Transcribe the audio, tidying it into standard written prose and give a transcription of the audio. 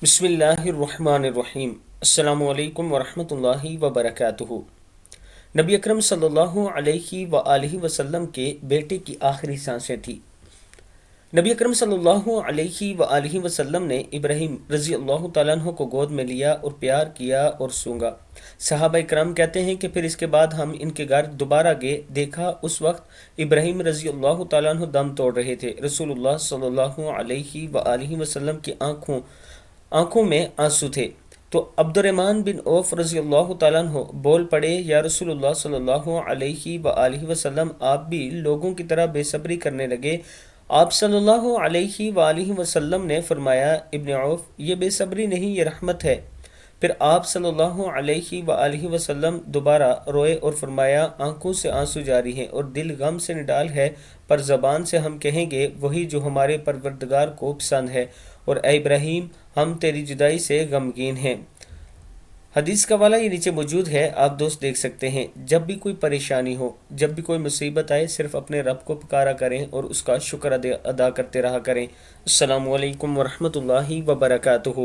بسم اللہ الرحمن الرحیم۔ السلام علیکم ورحمۃ اللہ وبرکاتہ۔ نبی اکرم صلی اللہ علیہ وآلہ وسلم کے بیٹے کی آخری سانسیں تھیں۔ نبی اکرم صلی اللہ علیہ وآلہ وسلم نے ابراہیم رضی اللہ تعالیٰ عنہ کو گود میں لیا اور پیار کیا اور سونگا۔ صحابہ کرام کہتے ہیں کہ پھر اس کے بعد ہم ان کے گھر دوبارہ گئے، دیکھا اس وقت ابراہیم رضی اللہ تعالیٰ عنہ دم توڑ رہے تھے۔ رسول اللہ صلی اللہ علیہ وآلہ وسلم کی آنکھوں میں آنسو تھے، تو عبد الرحمن بن عوف رضی اللہ تعالیٰ عنہ بول پڑے، یا رسول اللہ صلی اللہ علیہ وآلہ وسلم، آپ بھی لوگوں کی طرح بے صبری کرنے لگے؟ آپ صلی اللہ علیہ وآلہ وسلم نے فرمایا، ابن عوف، یہ بے صبری نہیں، یہ رحمت ہے۔ پھر آپ صلی اللہ علیہ وآلہ وسلم دوبارہ روئے اور فرمایا، آنکھوں سے آنسو جاری ہیں اور دل غم سے نڈال ہے، پر زبان سے ہم کہیں گے وہی جو ہمارے پروردگار کو پسند ہے، اور اے ابراہیم، ہم تیری جدائی سے غمگین ہیں۔ حدیث کا حوالہ یہ نیچے موجود ہے، آپ دوست دیکھ سکتے ہیں۔ جب بھی کوئی پریشانی ہو، جب بھی کوئی مصیبت آئے، صرف اپنے رب کو پکارا کریں اور اس کا شکر ادا کرتے رہا کریں۔ السلام علیکم ورحمۃ اللہ وبرکاتہ۔